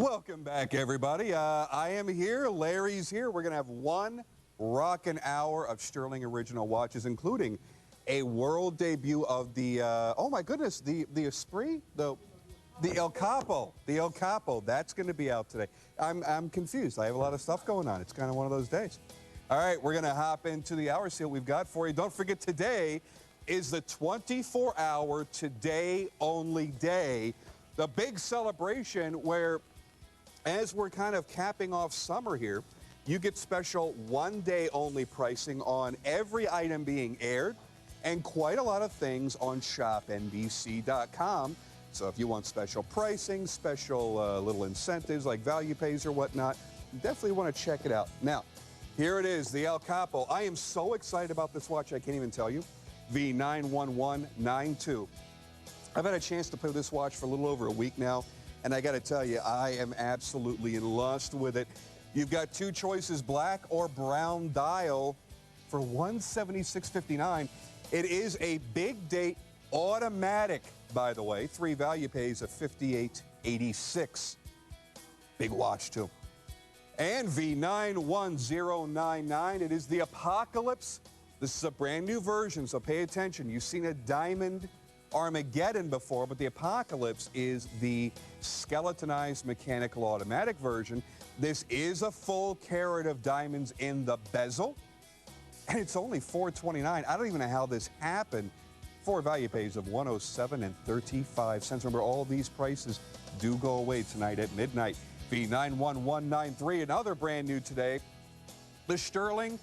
Welcome back, everybody. I am here. Larry's here. We're going to have one rockin' hour of Stuhrling original watches, including a world debut of the, oh my goodness, the Esprit, the El Capo. The El Capo. That's going to be out today. I'm confused. I have a lot of stuff going on. It's kind of one of those days. All right, we're going to hop into the hour, see what we've got for you. Don't forget, today is the 24-hour today-only day, the big celebration where, as we're kind of capping off summer here, you get special one-day-only pricing on every item being aired and quite a lot of things on ShopNBC.com. So if you want special pricing, special little incentives like value pays or whatnot, you definitely want to check it out. Now, here it is, the El Capo. I am so excited about this watch, I can't even tell you. V91192. I've had a chance to play with this watch for a little over a week now, and I got to tell you, I am absolutely in lust with it. You've got two choices, black or brown dial for $176.59. It is a big date automatic, by the way. 3 value pays of $58.86. Big watch, too. And V91099, it is the Apocalypse. This is a brand new version, so pay attention. You've seen a diamond Armageddon before, but the Apocalypse is the skeletonized mechanical automatic version. This is a full carat of diamonds in the bezel, and it's only $429. I don't even know how this happened. 4 value pays of $107.35. Remember, all these prices do go away tonight at midnight. V91193, another brand new today, the Stuhrling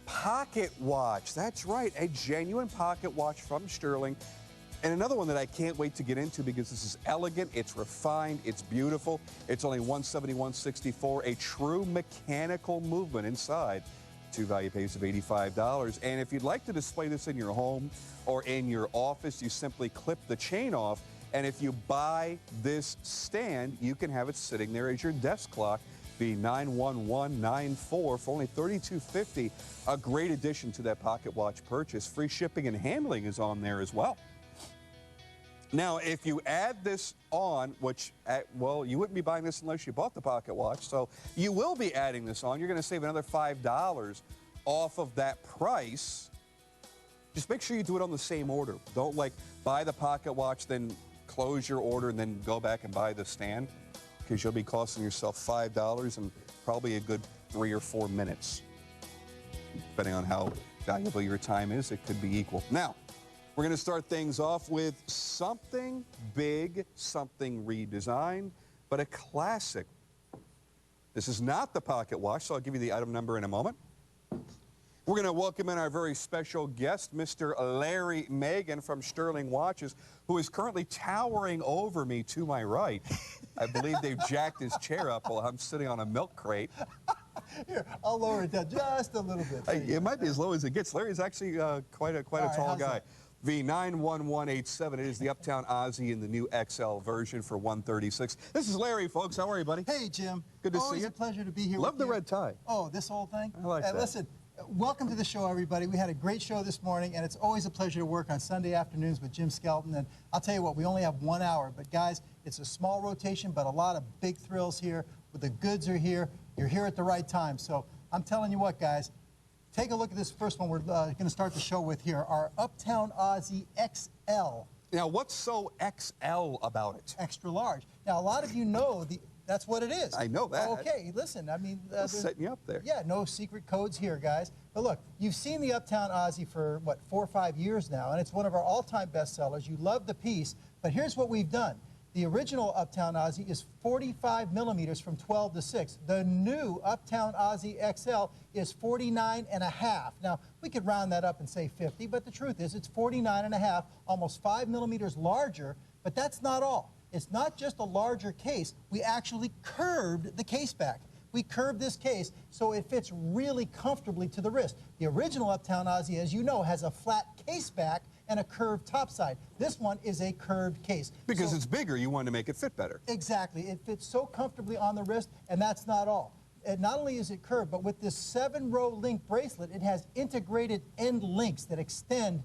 pocket watch. That's right, a genuine pocket watch from Stuhrling. And another one that I can't wait to get into because this is elegant, it's refined, it's beautiful. It's only $171.64, a true mechanical movement inside. 2 value pays of $85. And if you'd like to display this in your home or in your office, you simply clip the chain off. And if you buy this stand, you can have it sitting there as your desk clock. V91194 for only $32.50. A great addition to that pocket watch purchase. Free shipping and handling is on there as well. Now, if you add this on, which, well, you wouldn't be buying this unless you bought the pocket watch, so you will be adding this on. You're going to save another $5 off of that price. Just make sure you do it on the same order. Don't, like, buy the pocket watch, then close your order, and then go back and buy the stand, because you'll be costing yourself $5 and probably a good 3 or 4 minutes. Depending on how valuable your time is, it could be equal. Now, we're going to start things off with something big, something redesigned, but a classic. This is not the pocket watch, so I'll give you the item number in a moment. We're going to welcome in our very special guest, Mr. Larry Magen from Stuhrling Watches, who is currently towering over me to my right. I believe they've jacked his chair up while I'm sitting on a milk crate. Here, I'll lower it down just a little bit. It might be as low as it gets. Larry's actually quite a tall guy. V91187, it is the Uptown Aussie in the new XL version for $136. This is Larry, folks. How are you, buddy? Hey, Jim. Good to see you. Always a pleasure to be here. Love the red tie. Oh, this whole thing? I like that. Listen, welcome to the show, everybody. We had a great show this morning, and it's always a pleasure to work on Sunday afternoons with Jim Skelton. And I'll tell you what, we only have 1 hour, but guys, it's a small rotation, but a lot of big thrills here. The goods are here. You're here at the right time. So I'm telling you what, guys, take a look at this first one we're going to start the show with here, our Uptown Aussie XL. Now, what's so XL about it? Extra large. Now, a lot of you know that's what it is. I know that. Okay, listen, I mean... setting you up there. Yeah, no secret codes here, guys. But look, you've seen the Uptown Aussie for, what, 4 or 5 years now, and it's one of our all-time bestsellers. You love the piece, but here's what we've done. The original Uptown Aussie is 45 millimeters from 12 to 6. The new Uptown Aussie XL is 49.5. Now, we could round that up and say 50, but the truth is it's 49.5, almost 5 millimeters larger, but that's not all. It's not just a larger case. We actually curved the case back. We curved this case so it fits really comfortably to the wrist. The original Uptown Aussie, as you know, has a flat case back and a curved top side. This one is a curved case. Because it's bigger, you want to make it fit better. Exactly. It fits so comfortably on the wrist, and that's not all. Not only is it curved, but with this 7-row link bracelet, it has integrated end links that extend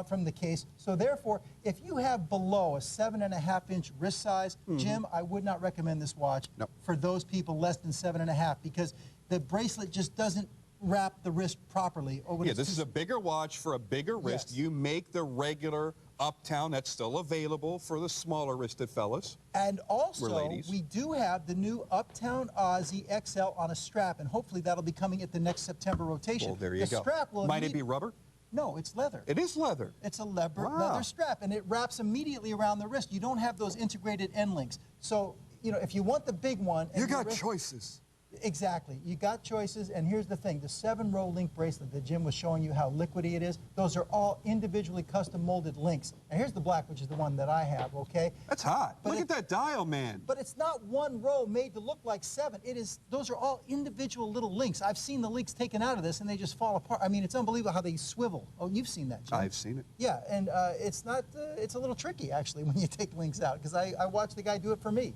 from the case. So therefore, if you have below a 7.5-inch wrist size, Jim, I would not recommend this watch for those people less than 7.5 because the bracelet just doesn't wrap the wrist properly. Yeah, this is a bigger watch for a bigger wrist. Yes. You make the regular Uptown that's still available for the smaller wristed fellas. And also, ladies. we do have the new Uptown Aussie XL on a strap, and hopefully that'll be coming at the next September rotation. Well, there you go. Strap will Might it be rubber? No, it's leather. It is leather. It's a leather strap, and it wraps immediately around the wrist. You don't have those integrated end links. So, you know, if you want the big one... You got choices. Exactly. You got choices, and here's the thing. The 7-row link bracelet that Jim was showing you how liquidy it is, those are all individually custom molded links. And here's the black, which is the one that I have, okay? That's hot. But Look at that dial, man. But it's not one row made to look like 7. It is, those are all individual little links. I've seen the links taken out of this, and they just fall apart. I mean, it's unbelievable how they swivel. Oh, you've seen that, Jim. I've seen it. Yeah, and it's not, it's a little tricky, actually, when you take links out, because I watched the guy do it for me.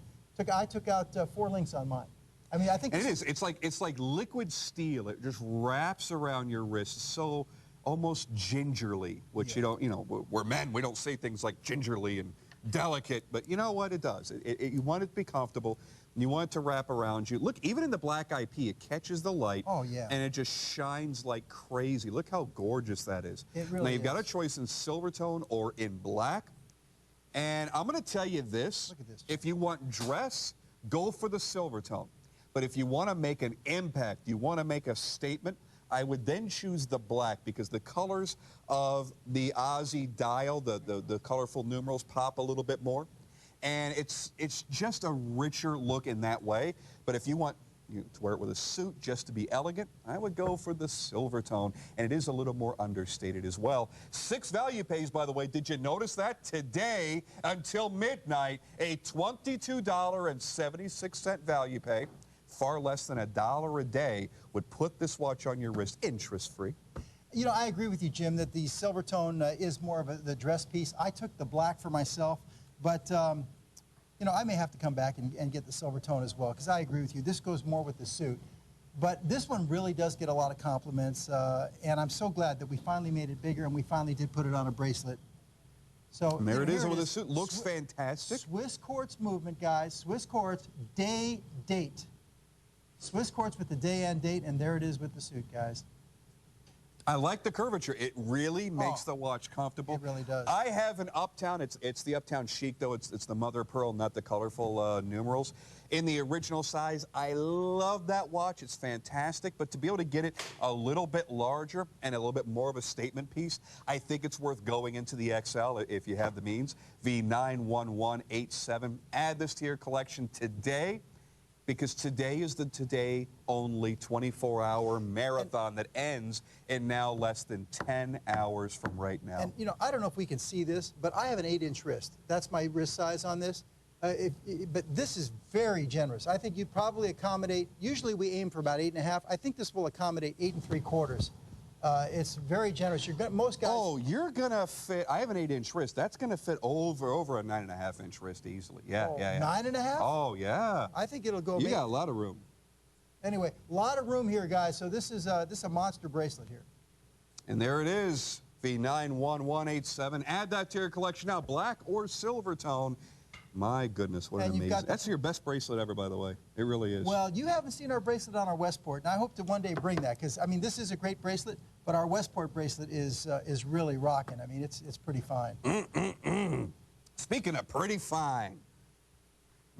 I took out 4 links on mine. I mean, I think and it is. It's like liquid steel. It just wraps around your wrist so almost gingerly, which you know, we're men. We don't say things like gingerly and delicate, but you know what? It does. You want it to be comfortable. And you want it to wrap around you. Look, even in the black IP, it catches the light. Oh, yeah. And it just shines like crazy. Look how gorgeous that is. It really now, you've got a is. choice in silver tone or in black. And I'm going to tell you this. Look at this. If you want dress, go for the silver tone. But if you want to make an impact, you want to make a statement, I would then choose the black because the colors of the Aussie dial, the colorful numerals pop a little bit more. And it's just a richer look in that way. But if you want to wear it with a suit just to be elegant, I would go for the silver tone. And it is a little more understated as well. 6 value pays, by the way. Did you notice that? Today until midnight, a $22.76 value pay. Far less than $1 a day would put this watch on your wrist interest-free. You know, I agree with you, Jim, that the silver tone is more of the dress piece. I took the black for myself, but, you know, I may have to come back and get the silver tone as well, because I agree with you. This goes more with the suit. But this one really does get a lot of compliments, and I'm so glad that we finally made it bigger and we finally did put it on a bracelet. So and there it is with the suit. Looks fantastic. Swiss quartz movement, guys. Swiss quartz, day, date. Swiss quartz with the day and date, and there it is with the suit, guys. I like the curvature. It really makes the watch comfortable. It really does. I have an Uptown. It's the Uptown Chic, though. It's the mother of pearl, not the colorful numerals. In the original size, I love that watch. It's fantastic. But to be able to get it a little bit larger and a little bit more of a statement piece, I think it's worth going into the XL if you have the means. V91187. Add this to your collection today, because today is the today-only 24-hour marathon that ends in now less than 10 hours from right now. And, you know, I don't know if we can see this, but I have an 8-inch wrist. That's my wrist size on this. But this is very generous. I think you'd probably accommodate, usually we aim for about 8.5. I think this will accommodate 8 3/4. It's very generous. Most guys... Oh, you're going to fit... I have an 8-inch wrist. That's going to fit over a 9.5-inch wrist easily. Yeah, oh, yeah. 9.5? Oh, yeah. I think it'll go... You got a lot of room. Anyway, a lot of room here, guys. So this is a monster bracelet here. And there it is, V91187. Add that to your collection now, black or silver tone. My goodness, what an amazing... That's your best bracelet ever, by the way. It really is. Well, you haven't seen our bracelet on our Westport, and I hope to one day bring that, because, I mean, this is a great bracelet, but our Westport bracelet is really rocking. I mean, it's pretty fine. Speaking of pretty fine,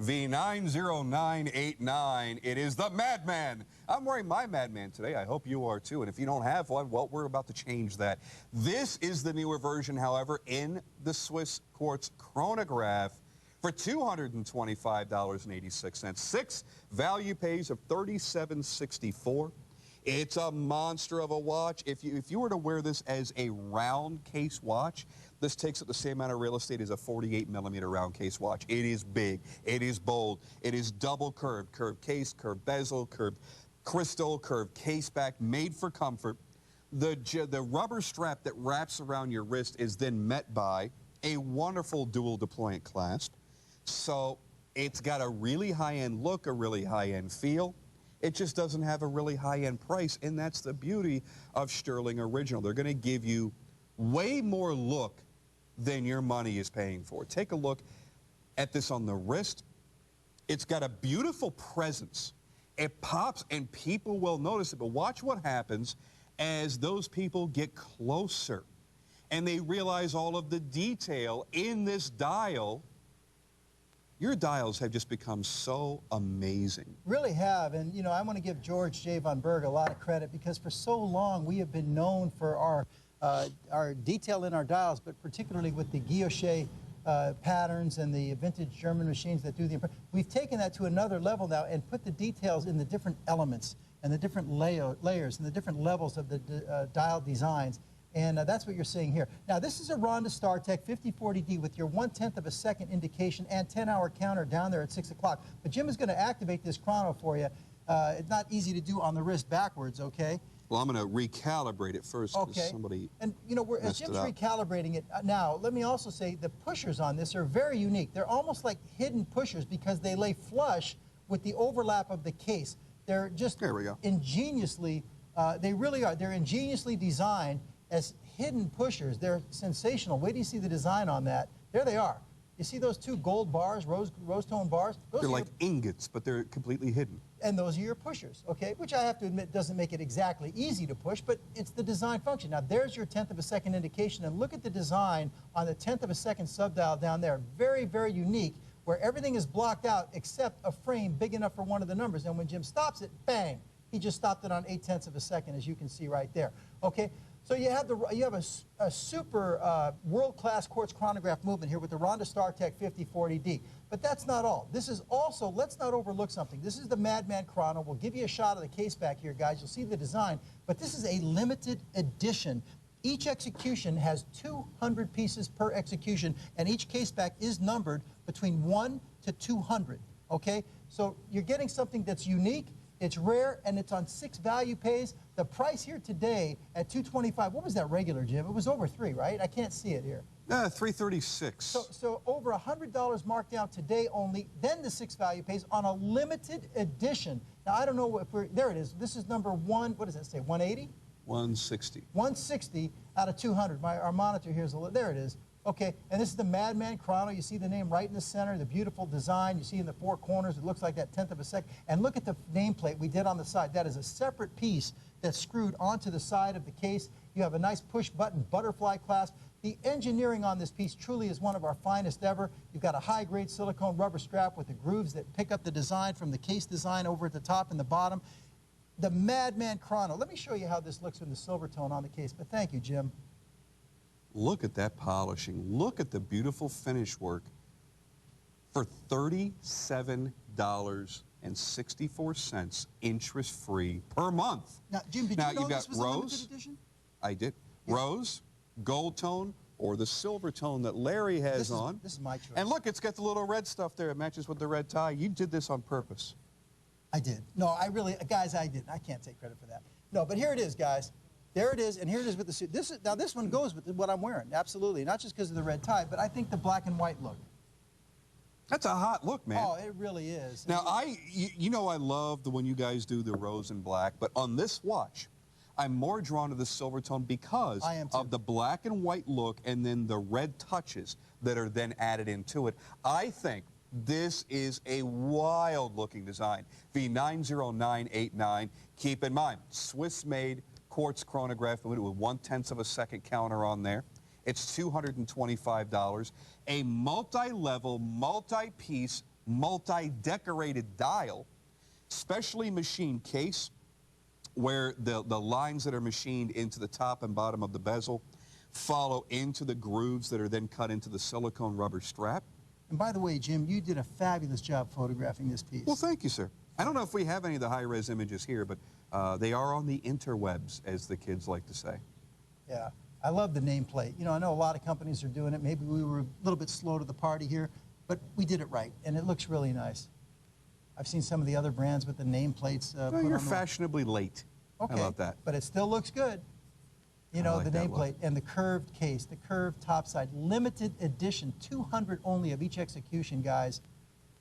V90989, it is the Madman. I'm wearing my Madman today. I hope you are too. And if you don't have one, well, we're about to change that. This is the newer version, however, in the Swiss quartz chronograph for $225.86. 6 value pays of $37.64. It's a monster of a watch. If you were to wear this as a round case watch, this takes up the same amount of real estate as a 48mm round case watch. It is big. It is bold. It is double curved. Curved case, curved bezel, curved crystal, curved case back, made for comfort. The rubber strap that wraps around your wrist is then met by a wonderful dual deployant clasp. So it's got a really high-end look, a really high-end feel. It just doesn't have a really high-end price, and that's the beauty of Stuhrling Original. They're going to give you way more look than your money is paying for. Take a look at this on the wrist. It's got a beautiful presence. It pops and people will notice it, but watch what happens as those people get closer and they realize all of the detail in this dial. Your dials have just become so amazing. Really have, and you know, I want to give George J. von Berg a lot of credit because for so long we have been known for our detail in our dials, but particularly with the guilloche patterns and the vintage German machines that do the impression. We've taken that to another level now and put the details in the different elements and the different layers and the different levels of the dial designs. And that's what you're seeing here. Now, this is a Ronda StarTech 5040D with your 1/10 of a second indication and 10-hour counter down there at 6 o'clock. But Jim is going to activate this chrono for you. It's not easy to do on the wrist backwards, okay? Well, I'm going to recalibrate it first. Okay. Somebody and, you know, as Jim's up. recalibrating it now, let me also say the pushers on this are very unique. They're almost like hidden pushers because they lay flush with the overlap of the case. They're just ingeniously, they really are. They're ingeniously designed as hidden pushers. They're sensational. Wait till you see the design on that. There they are. You see those two gold bars, rose tone bars? Those they're like ingots, but they're completely hidden. And those are your pushers, okay? Which I have to admit doesn't make it exactly easy to push, but it's the design function. Now there's your 1/10 of a second indication, and look at the design on the 1/10 of a second subdial down there. Very, very unique, where everything is blocked out except a frame big enough for one of the numbers. And when Jim stops it, bang! He just stopped it on 0.8 of a second, as you can see right there. Okay, so you have a super world-class quartz chronograph movement here with the Ronda StarTech 5040D. But that's not all. This is also, let's not overlook something. This is the Madman Chrono. We'll give you a shot of the case back here, guys. You'll see the design. But this is a limited edition. Each execution has 200 pieces per execution, and each case back is numbered between 1 to 200. Okay, so you're getting something that's unique. It's rare, and it's on 6 value pays. The price here today at $225. What was that regular, Jim? It was over 3, right? I can't see it here. $336. So over $100 marked down today only. Then the 6 value pays on a limited edition. Now I don't know if we're there. It is. This is number 1. What does that say? 180. 160. 160 out of 200. Our monitor here is there. It is. Okay, and this is the Madman Chrono. You see the name right in the center, the beautiful design. You see in the 4 corners, it looks like that 1/10 of a second. And look at the nameplate we did on the side. That is a separate piece that's screwed onto the side of the case. You have a nice push-button butterfly clasp. The engineering on this piece truly is one of our finest ever. You've got a high-grade silicone rubber strap with the grooves that pick up the design from the case design over at the top and the bottom. The Madman Chrono. Let me show you how this looks in the silver tone on the case. But thank you, Jim. Look at that polishing. Look at the beautiful finish work for $37.64 interest-free per month. Now, Jim, did you know this was a limited edition? I did. Yeah. Rose, gold tone, or the silver tone that Larry has on. This is my choice. And look, it's got the little red stuff there. It matches with the red tie. You did this on purpose. I did. No, I really, guys, I didn't. I can't take credit for that. No, but here it is, guys. There it is, and here it is with the suit. Now this one goes with what I'm wearing, absolutely. Not just because of the red tie, but I think the black and white look. That's a hot look, man. Oh, it really is. Now, you know I love the when you guys do the rose and black, but on this watch, I'm more drawn to the silver tone because of the black and white look and then the red touches that are then added into it. I think this is a wild-looking design. V90989. Keep in mind, Swiss-made quartz chronograph with 1/10 of a second counter on there. It's $225. A multi-level, multi-piece, multi-decorated dial, specially machined case, where the lines that are machined into the top and bottom of the bezel follow into the grooves that are then cut into the silicone rubber strap. And by the way, Jim, you did a fabulous job photographing this piece. Well, thank you, sir. I don't know if we have any of the high-res images here, but they are on the interwebs, as the kids like to say. Yeah, I love the nameplate. You know, I know a lot of companies are doing it. Maybe we were a little bit slow to the party here, but we did it right, and it looks really nice. I've seen some of the other brands with the nameplates. Well, you're fashionably late. Okay, I love that. But it still looks good. You know, like the that nameplate and the curved case, the curved topside, limited edition, 200 only of each execution, guys.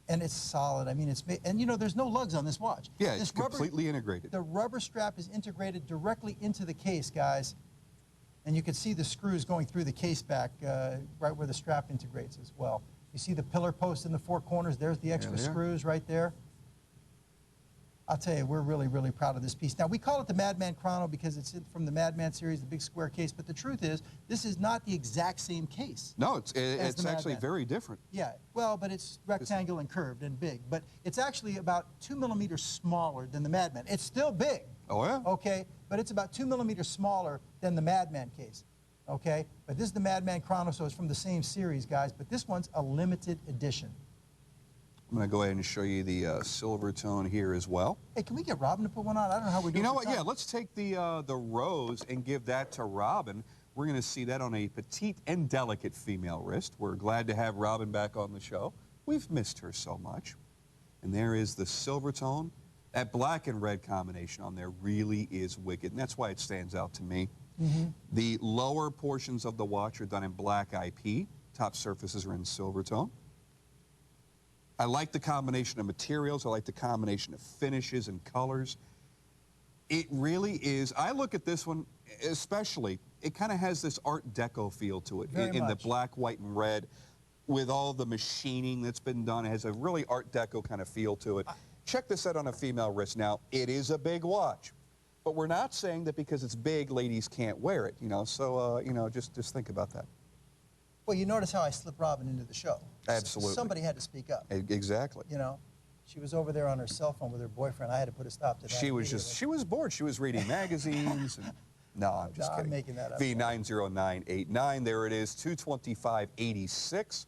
And it's solid. I mean, it's and you know, there's no lugs on this watch. Yeah, it's completely integrated. The rubber strap is integrated directly into the case, guys. And And you can see the screws going through the case back, right where the strap integrates as well. You see the pillar post in the four corners. There's the extra screws right there. I'll tell you, we're really, really proud of this piece. Now, we call it the Madman Chrono because it's from the Madman series, the big square case. But the truth is, this is not the exact same case. No, it's actually very different. Yeah, well, but it's rectangular and curved and big. But it's actually about 2 millimeters smaller than the Madman. It's still big. Oh, yeah? Okay, but it's about 2 millimeters smaller than the Madman case. Okay, but this is the Madman Chrono, so it's from the same series, guys. But this one's a limited edition. I'm going to go ahead and show you the silver tone here as well. Hey, can we get Robin to put one on? I don't know how we do it. You know what? Yeah, let's take the rose and give that to Robin. We're going to see that on a petite and delicate female wrist. We're glad to have Robin back on the show. We've missed her so much. And there is the silver tone. That black and red combination on there really is wicked, and that's why it stands out to me. The lower portions of the watch are done in black IP. Top surfaces are in silver tone. I like the combination of materials. I like the combination of finishes and colors. It really is. I look at this one especially. It kind of has this Art Deco feel to it in the black, white, and red with all the machining that's been done. It has a really Art Deco kind of feel to it. Check this out on a female wrist. Now, it is a big watch, but we're not saying that because it's big, ladies can't wear it, you know. So, you know, just think about that. Well, you notice how I slipped Robin into the show. Absolutely. Somebody had to speak up. Exactly. You know, she was over there on her cell phone with her boyfriend. I had to put a stop to that. She was bored. She was reading magazines. And, no, I'm just kidding. I'm making that up. V90989. There it is, 225.86.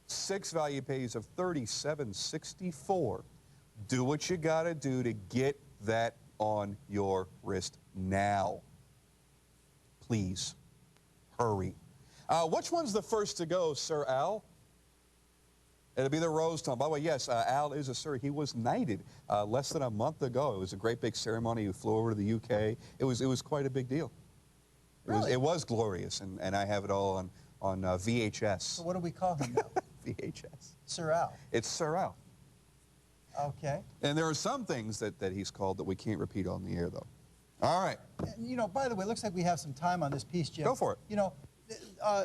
6 value pays of $37.64. Do what you got to do to get that on your wrist now. Please, hurry. Which one's the first to go, Sir Al? It'll be the rose tone. By the way, yes, Al is a sir. He was knighted less than a month ago. It was a great big ceremony. He flew over to the UK. It was quite a big deal. Really? It was glorious, and I have it all on VHS. So what do we call him now? VHS. Sir Al. It's Sir Al. Okay. And there are some things that he's called that we can't repeat on the air, though. All right. And, you know, by the way, it looks like we have some time on this piece, Jim. Go for it. You know,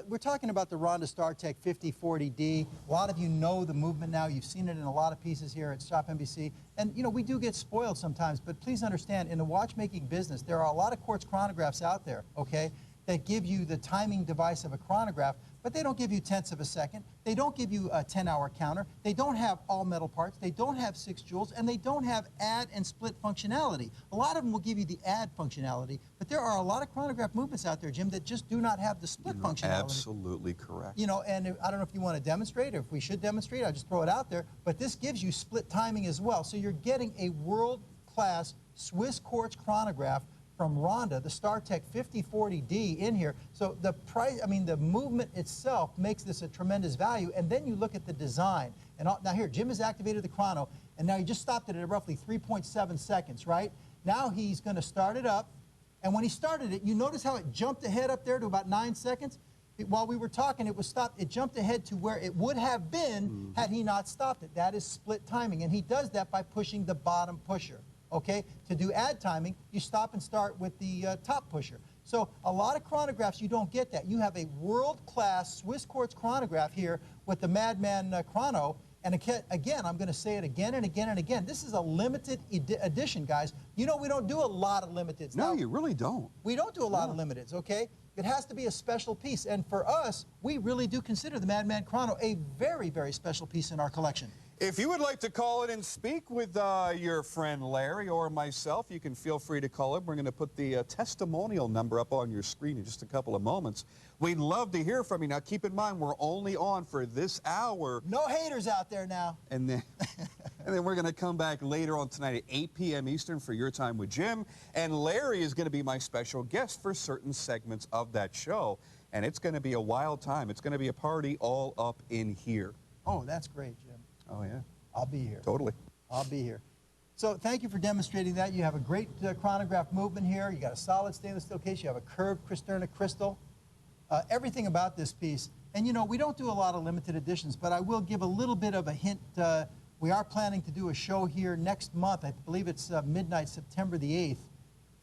we're talking about the Ronda StarTech 5040D. A lot of you know the movement now. You've seen it in a lot of pieces here at ShopNBC. And, you know, we do get spoiled sometimes, but please understand, in the watchmaking business, there are a lot of quartz chronographs out there, okay, that give you the timing device of a chronograph, but they don't give you tenths of a second. They don't give you a 10-hour counter. They don't have all metal parts. They don't have 6 joules, and they don't have add and split functionality. A lot of them will give you the add functionality, but there are a lot of chronograph movements out there, Jim, that just do not have the split functionality. Absolutely correct. You know, and I don't know if you want to demonstrate or if we should demonstrate. I'll just throw it out there. But this gives you split timing as well. So you're getting a world-class Swiss quartz chronograph from Ronda, the StarTech 5040D in here. So the price, I mean, the movement itself makes this a tremendous value. And then you look at the design. And now here, Jim has activated the chrono, and now he just stopped it at roughly 3.7 seconds, right? Now he's going to start it up. And when he started it, you notice how it jumped ahead up there to about 9 seconds? While we were talking, it was stopped. It jumped ahead to where it would have been had he not stopped it. That is split timing. And he does that by pushing the bottom pusher. Okay, to do add timing, you stop and start with the top pusher. So a lot of chronographs, you don't get that. You have a world-class Swiss quartz chronograph here with the Madman Chrono. And again, I'm going to say it again and again and again. This is a limited edition, guys. You know, we don't do a lot of limiteds. No, now, you really don't. We don't do a lot of limiteds, okay? It has to be a special piece. And for us, we really do consider the Madman Chrono a very, very special piece in our collection. If you would like to call in and speak with your friend Larry or myself, you can feel free to call in. We're going to put the testimonial number up on your screen in just a couple of moments. We'd love to hear from you. Now, keep in mind, we're only on for this hour. No haters out there now. And then, we're going to come back later on tonight at 8 p.m. Eastern for Your Time with Jim. And Larry is going to be my special guest for certain segments of that show. And it's going to be a wild time. It's going to be a party all up in here. Oh, that's great, Jim. Oh, yeah. I'll be here. Totally. I'll be here. So thank you for demonstrating that. You have a great chronograph movement here. You got a solid stainless steel case. You have a curved Cristerna crystal. Everything about this piece. And, you know, we don't do a lot of limited editions, but I will give a little bit of a hint. We are planning to do a show here next month. I believe it's midnight, September the 8th.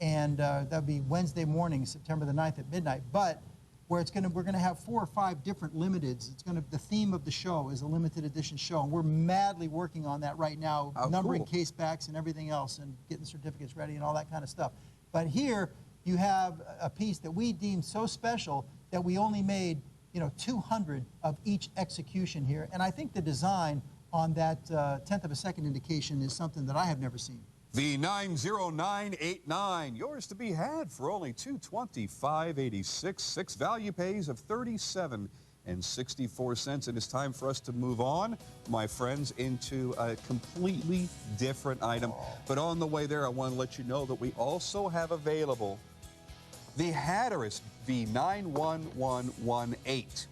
and that'll be Wednesday morning, September the 9th at midnight. But where we're gonna have 4 or 5 different limiteds. The theme of the show is a limited edition show, and we're madly working on that right now, numbering cool. case backs and everything else, and getting certificates ready and all that kind of stuff. But here you have a piece that we deemed so special that we only made 200 of each execution here, and I think the design on that 1/10 of a second indication is something that I have never seen. The 90989, yours to be had for only $225.86. 6 value pays of $37.64. And it's time for us to move on, my friends, into a completely different item. But on the way there, I want to let you know that we also have available the Hatteras V91118.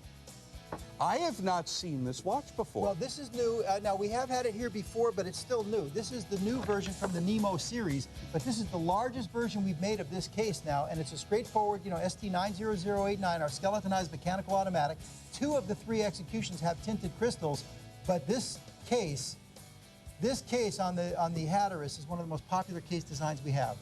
I have not seen this watch before. Well, this is new. Now, we have had it here before, but it's still new. This is the new version from the Nemo series, but this is the largest version we've made of this case now, and it's a straightforward, ST90089, our skeletonized mechanical automatic. 2 of the 3 executions have tinted crystals, but this case on the Hatteras is one of the most popular case designs we have.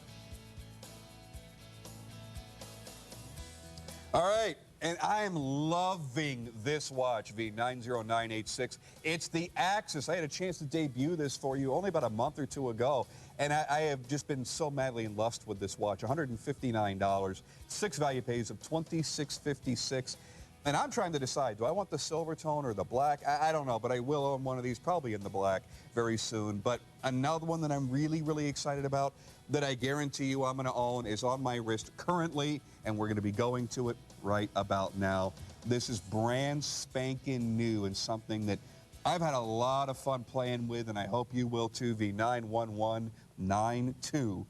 All right. And I am loving this watch, V90986. It's the Axis. I had a chance to debut this for you only about a month or 2 ago, and I have just been so madly in lust with this watch. $159, 6 value pays of $26.56. And I'm trying to decide, do I want the silver tone or the black? I don't know, but I will own one of these, probably in the black very soon. But another one that I'm really, really excited about that I guarantee you I'm going to own is on my wrist currently, and we're going to be going to it right about now. This is brand spanking new and something that I've had a lot of fun playing with, and I hope you will too. V91192.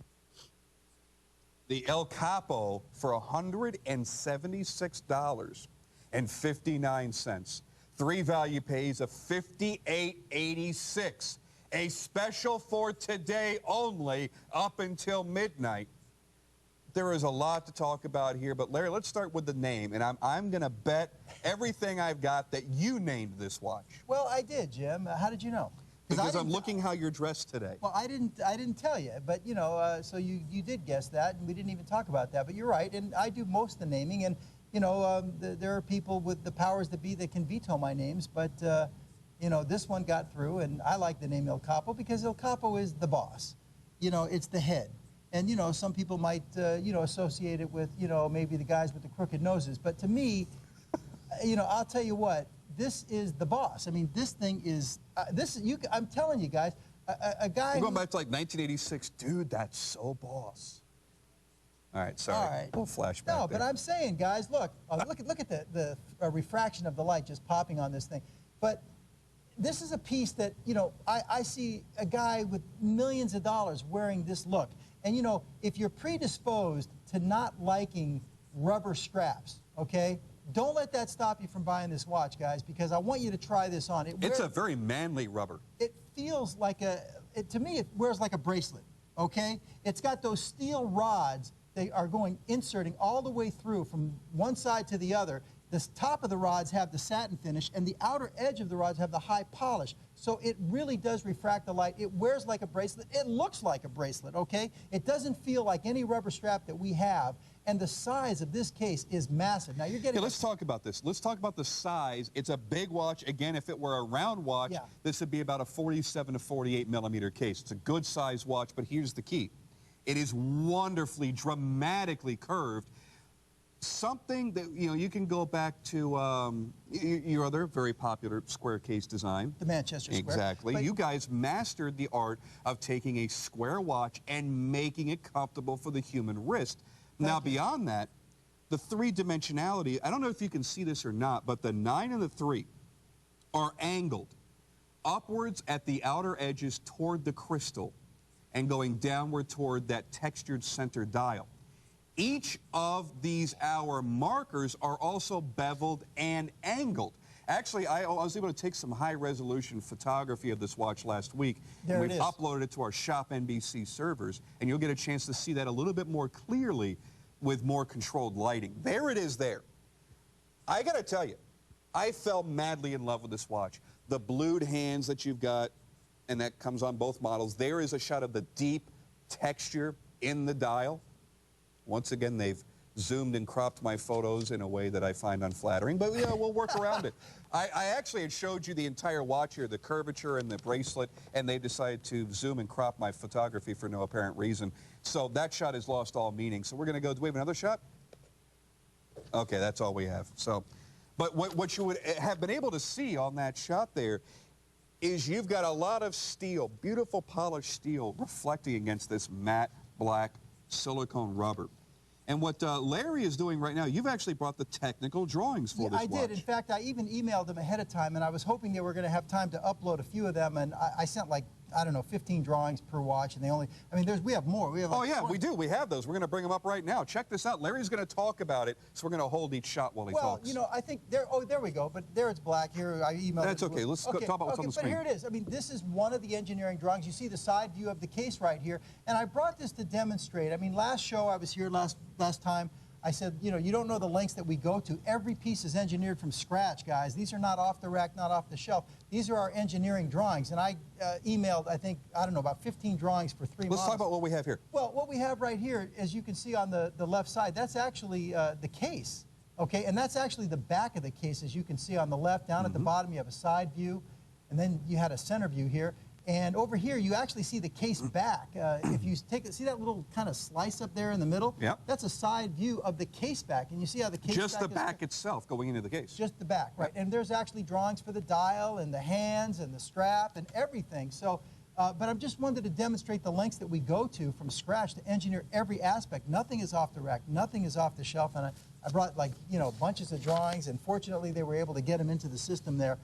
The El Capo for $176.59. 3 value pays of $58.86. A special for today only up until midnight. There is a lot to talk about here, but Larry, let's start with the name, and I'm going to bet everything I've got that you named this watch. Well, I did, Jim. How did you know? Because I'm looking how you're dressed today. Well, I didn't tell you, but so you did guess that, and we didn't even talk about that. But you're right, and I do most of the naming, and there are people with the powers that be that can veto my names, but this one got through, and I like the name El Capo because El Capo is the boss. It's the head. And, some people might, associate it with, maybe the guys with the crooked noses. But to me, I'll tell you what, this is the boss. I mean, this thing is, I'm telling you guys, a guy. We're going back to like 1986. Dude, that's so boss. All right, sorry. All right. We'll flashback. No, there. but I'm saying, guys, look at the refraction of the light just popping on this thing. But this is a piece that, I see a guy with millions of dollars wearing this look. And, if you're predisposed to not liking rubber straps, okay, don't let that stop you from buying this watch, guys, because I want you to try this on. It's a very manly rubber. It feels like to me, it wears like a bracelet, okay? It's got those steel rods. They are inserting all the way through from one side to the other. The top of the rods have the satin finish, and the outer edge of the rods have the high polish. So it really does refract the light. It wears like a bracelet. It looks like a bracelet, okay? It doesn't feel like any rubber strap that we have, and the size of this case is massive. Now, you're getting... Yeah, let's talk about this. Let's talk about the size. It's a big watch. Again, if it were a round watch, this would be about a 47 to 48 millimeter case. It's a good size watch, but here's the key. It is wonderfully, dramatically curved. Something that, you can go back to your other very popular square case design. The Manchester Square. Exactly. But you guys mastered the art of taking a square watch and making it comfortable for the human wrist. Now, beyond that, the 3-dimensionality, I don't know if you can see this or not, but the 9 and the 3 are angled upwards at the outer edges toward the crystal and going downward toward that textured center dial. Each of these hour markers are also beveled and angled. Actually, I was able to take some high-resolution photography of this watch last week. There and it is. We've uploaded it to our ShopNBC servers, and you'll get a chance to see that a little bit more clearly with more controlled lighting. There it is there. I got to tell you, I fell madly in love with this watch. The blued hands that you've got, and that comes on both models. There is a shot of the deep texture in the dial. Once again, they've zoomed and cropped my photos in a way that I find unflattering, but yeah, we'll work around it. I actually had showed you the entire watch here, the curvature and the bracelet, and they decided to zoom and crop my photography for no apparent reason. So that shot has lost all meaning. So we're going to go, do we have another shot? Okay, that's all we have. So, but what you would have been able to see on that shot there is you've got a lot of steel, beautiful polished steel, reflecting against this matte black silicone rubber. And what Larry is doing right now, you've actually brought the technical drawings for this watch. I did. In fact, I even emailed them ahead of time, and I was hoping they were going to have time to upload a few of them, and I sent like, I don't know, 15 drawings per watch, and they only, I mean, we have more. We have like oh, yeah, we do. We have those. We're going to bring them up right now. Check this out. Larry's going to talk about it, so we're going to hold each shot while he talks. Well, you know, I think there, oh, there we go, but there it's black. Here, I emailed That's okay. Let's talk about what's on the screen. But here it is. I mean, this is one of the engineering drawings. You see the side view of the case right here, and I brought this to demonstrate. I mean, last show I was here last time. I said, you know, you don't know the lengths that we go to. Every piece is engineered from scratch, guys. These are not off the rack, not off the shelf. These are our engineering drawings. And I emailed, I think, I don't know, about 15 drawings for 3 months. Let's talk about what we have here. Well, what we have right here, as you can see on the left side, that's actually the case, okay? And that's actually the back of the case, as you can see on the left. Down at the bottom, you have a side view, and then you had a center view here. And over here, you actually see the case back. If you take it, see that little kind of slice up there in the middle? Yep. That's a side view of the case back. And you see how the case just back the back itself going into the case. Just the back, right. And there's actually drawings for the dial and the hands and the strap and everything. So, but I just wanted to demonstrate the lengths that we go to from scratch to engineer every aspect. Nothing is off the rack. Nothing is off the shelf. And I brought, like, you know, bunches of drawings. And fortunately, they were able to get them into the system there.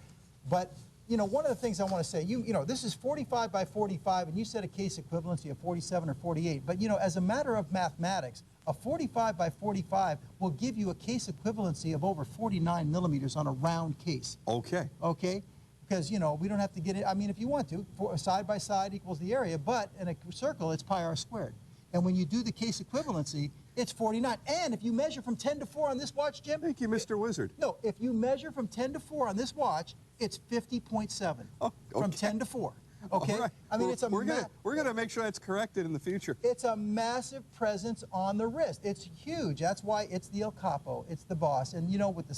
But you know, one of the things I want to say, you know, this is 45 by 45, and you said a case equivalency of 47 or 48. But, you know, as a matter of mathematics, a 45 by 45 will give you a case equivalency of over 49 millimeters on a round case. Okay. Okay? Because, you know, we don't have to get it. I mean, if you want to, side by side equals the area, but in a circle, it's pi r squared. And when you do the case equivalency, it's 49. And if you measure from 10 to 4 on this watch, Jim. Thank you, Mr. Wizard. No, if you measure from 10 to 4 on this watch, it's 50.7 from 10 to 4. Okay? Right. I mean, it's a we're gonna make sure that's corrected in the future. It's a massive presence on the wrist. It's huge. That's why it's the El Capo. It's the boss. And you know, with the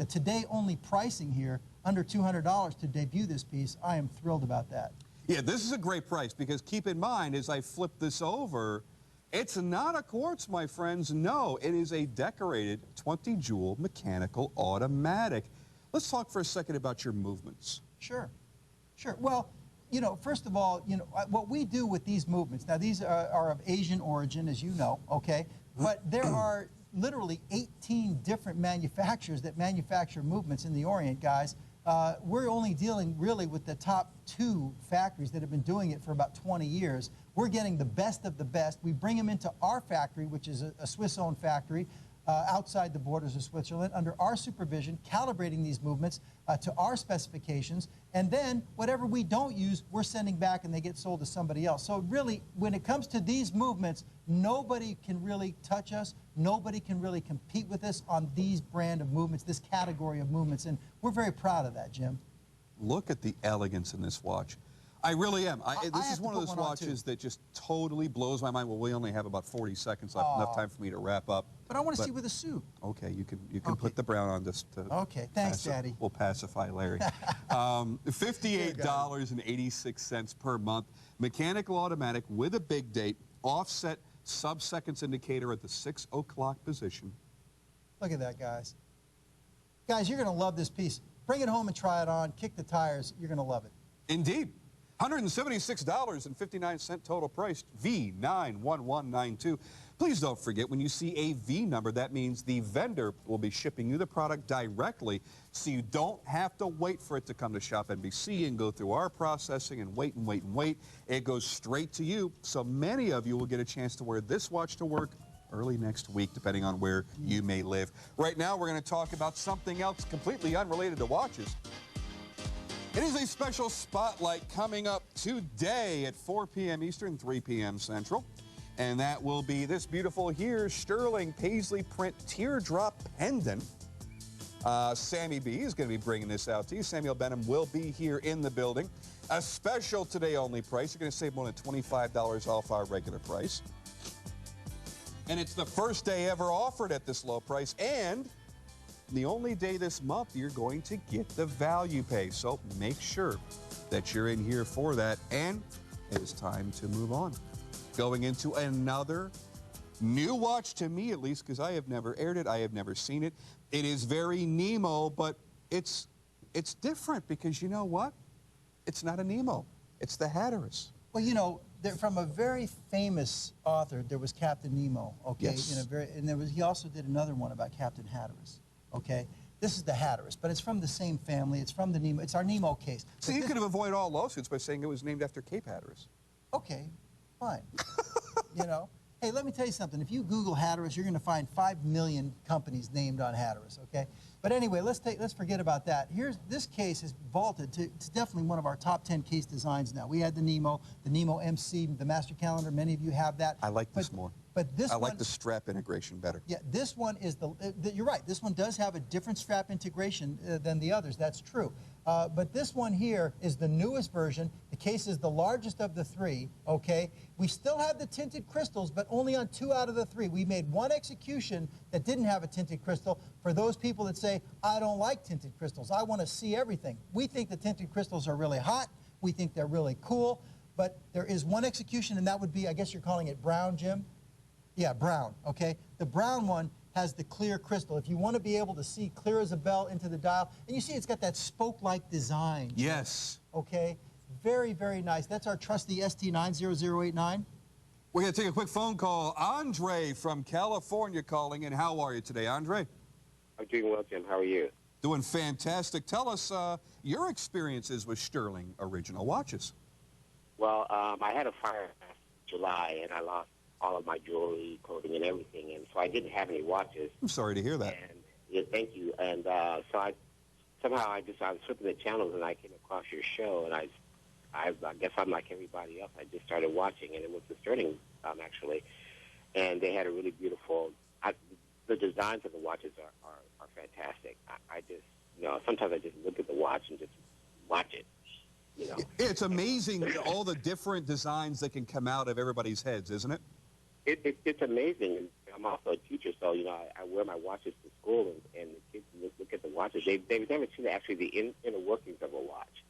today only pricing here, under $200 to debut this piece, I am thrilled about that. Yeah, this is a great price because keep in mind, as I flip this over, it's not a quartz, my friends. No, it is a decorated 20-jewel mechanical automatic. Let's talk for a second about your movements. Sure, sure. Well, you know, first of all, you know, what we do with these movements, now these are of Asian origin, as you know, okay? But there are literally 18 different manufacturers that manufacture movements in the Orient, guys. We're only dealing really with the top 2 factories that have been doing it for about 20 years. We're getting the best of the best. We bring them into our factory, which is a Swiss-owned factory, outside the borders of Switzerland, under our supervision, calibrating these movements to our specifications, and then whatever we don't use, we're sending back and they get sold to somebody else. So really, when it comes to these movements, nobody can really touch us, nobody can really compete with us on these brand of movements, this category of movements, and we're very proud of that, Jim. Look at the elegance in this watch. I really am. This is one of those watches that just totally blows my mind. Well, we only have about 40 seconds left, enough time for me to wrap up. But I want to see with a suit. Okay, you can put the brown on just to. Okay, thanks, Daddy. We'll pacify Larry. $58.86 per month. Mechanical automatic with a big date, offset sub-seconds indicator at the 6 o'clock position. Look at that, guys. Guys, you're going to love this piece. Bring it home and try it on. Kick the tires. You're going to love it. Indeed. $176.59 total price, V91192. Please don't forget, when you see a V number, that means the vendor will be shipping you the product directly, so you don't have to wait for it to come to ShopNBC and go through our processing and wait and wait and wait. It goes straight to you, so many of you will get a chance to wear this watch to work early next week, depending on where you may live. Right now, we're going to talk about something else completely unrelated to watches. It is a special spotlight coming up today at 4 p.m. Eastern, 3 p.m. Central. And that will be this beautiful here, Stuhrling Paisley print teardrop pendant. Sammy B is going to be bringing this out to you. Samuel Benham will be here in the building. A special today only price. You're going to save more than $25 off our regular price. And it's the first day ever offered at this low price, and the only day this month you're going to get the value pay. So make sure that you're in here for that. And it is time to move on. Going into another new watch to me, at least, because I have never aired it. I have never seen it. It is very Nemo, but it's different because you know what? It's not a Nemo. It's the Hatteras. Well, you know, from a very famous author, there was Captain Nemo, okay? Yes. He also did another one about Captain Hatteras, okay? This is the Hatteras, but it's from the same family. It's from the Nemo. It's our Nemo case. So you could have avoided all lawsuits by saying it was named after Cape Hatteras. Okay, fine. You know? Hey, let me tell you something. If you Google Hatteras, you're going to find 5 million companies named on Hatteras, okay? But anyway, let's forget about that. This case is vaulted to, it's definitely one of our top 10 case designs now. We had the Nemo MC, the Master Calendar. Many of you have that. I like this more. But this I one, like the strap integration better. Yeah, this one is you're right. This one does have a different strap integration than the others. That's true. But this one here is the newest version. The case is the largest of the 3, okay? We still have the tinted crystals, but only on 2 out of the 3. We made one execution that didn't have a tinted crystal for those people that say, I don't like tinted crystals. I want to see everything. We think the tinted crystals are really hot. We think they're really cool. But there is one execution, and that would be, I guess you're calling it brown, Jim? Yeah, brown, okay? The brown one has the clear crystal. If you want to be able to see clear as a bell into the dial, and you see it's got that spoke-like design. Yes. Okay? Very, very nice. That's our trusty ST90089. We're going to take a quick phone call. Andre from California calling in. How are you today, Andre? I'm doing well, Jim. How are you? Doing fantastic. Tell us your experiences with Stuhrling original watches. Well, I had a fire last July, and I lost all of my jewelry, clothing, and everything, and so I didn't have any watches. I'm sorry to hear that. And yeah, thank you. And so I was flipping the channels, and I came across your show, and I guess I'm like everybody else. I just started watching, and it was the Stuhrling, actually, and they had a really beautiful. The designs of the watches are fantastic. I just, you know, sometimes I just look at the watch and just watch it. You know. It's amazing all the different designs that can come out of everybody's heads, isn't it? It's amazing. And I'm also a teacher, so, you know, I wear my watches to school, and the kids look at the watches. They've never seen actually the inner workings of a watch.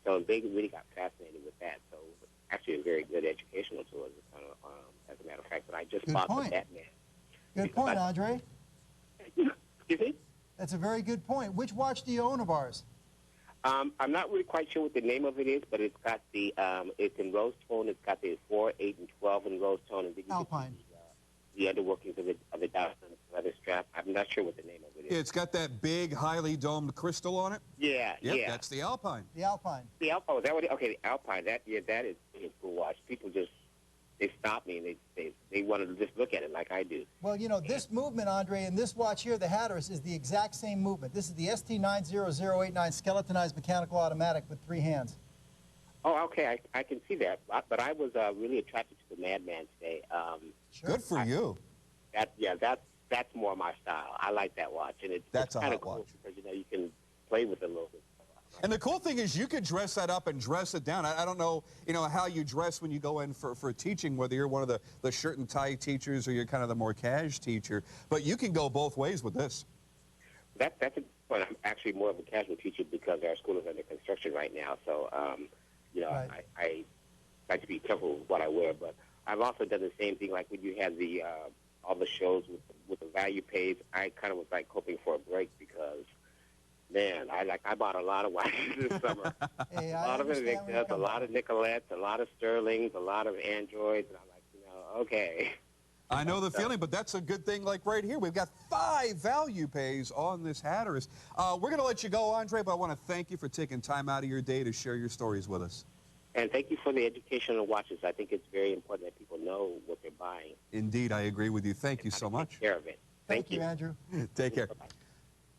So they really got fascinated with that. So it was actually a very good educational tool, as a matter of fact. But I just bought the Batman. Good point, Andre. Excuse me? That's a very good point. Which watch do you own of ours? I'm not really quite sure what the name of it is, but it's got the, it's in rose tone. It's got the 4, 8, and 12 in rose tone. And Alpine. The underworkings of the diamond leather strap. I'm not sure what the name of it is. It's got that big, highly domed crystal on it? Yeah, Yep, yeah. that's the Alpine. The Alpine. The Alpine, is that what okay, the Alpine, that is a cool watch. People just, they stop me and they want to just look at it like I do. Well, you know, this movement, Andre, and this watch here, the Hatteras, is the exact same movement. This is the ST90089 skeletonized mechanical automatic with 3 hands. Oh, okay, I can see that. But I was really attracted to the Madman today. Sure. Good for you. That's more my style. I like that watch, and That's it's kind a of hot cool watch. because, you know, you can play with it a little bit. And the cool thing is you could dress that up and dress it down. I don't know, you know, how you dress when you go in for teaching, whether you're one of the shirt and tie teachers or you're kind of the more cash teacher, but you can go both ways with this. That's a point. I'm actually more of a casual teacher because our school is under construction right now. So, you know, Right. I like to be careful with what I wear. But I've also done the same thing, like when you had the all the shows with the value pays. I kind of was like hoping for a break because, man, I bought a lot of watches this summer. Hey, A lot of Invictus, a lot of Nicolettes, a lot of Sterlings, a lot of Androids, and I'm like, you know, okay. I know the feeling, but that's a good thing like right here. We've got 5 value pays on this Hatteras. We're going to let you go, Andre, but I want to thank you for taking time out of your day to share your stories with us. And thank you for the educational watches. I think it's very important that people know what they're buying. Indeed, I agree with you. Thank you so much. Take care of it. Thank you, Andrew. Take care. Bye-bye.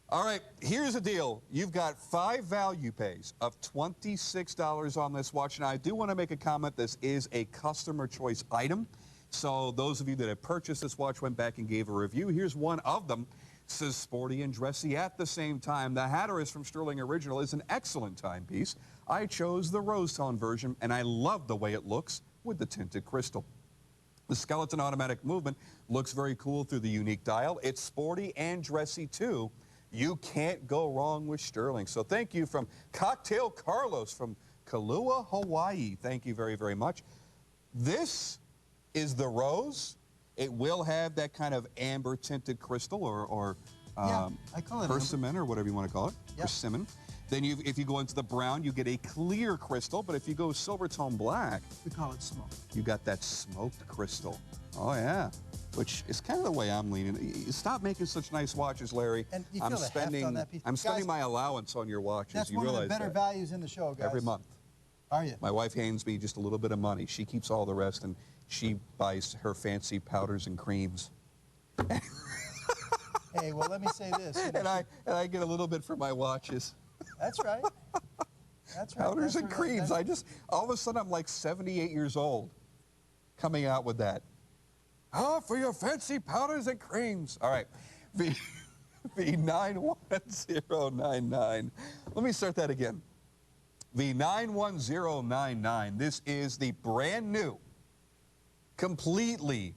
All right, here's the deal. You've got 5 value pays of $26 on this watch. Now, I do want to make a comment. This is a customer choice item. So those of you that have purchased this watch, went back and gave a review. Here's one of them. It says sporty and dressy at the same time. The Hatteras from Stuhrling Original is an excellent timepiece. I chose the rose tone version, and I love the way it looks with the tinted crystal. The Skeleton automatic movement looks very cool through the unique dial. It's sporty and dressy too. You can't go wrong with Stuhrling. So thank you from Cocktail Carlos from Kailua, Hawaii. Thank you very, very much. This is the rose. It will have that kind of amber tinted crystal or yeah, I call it persimmon or whatever you want to call it. Yep. Persimmon. Then if you go into the brown, you get a clear crystal. But if you go silver tone black, we call it smoke. you got that smoked crystal. Oh, yeah. Which is kind of the way I'm leaning. Stop making such nice watches, Larry. And you feel the heft on that piece? I'm spending Guys, my allowance on your watches. That's you one of the realize better that? values in the show, guys. Every month. Are you? My wife hands me just a little bit of money. She keeps all the rest, and she buys her fancy powders and creams. Hey, well, let me say this. You know, and I get a little bit for my watches. That's right. That's right. Powders That's and creams. I just, all of a sudden, I'm like 78 years old coming out with that. Oh, for your fancy powders and creams. All right. V91099. Let me start that again. V91099. This is the brand new, completely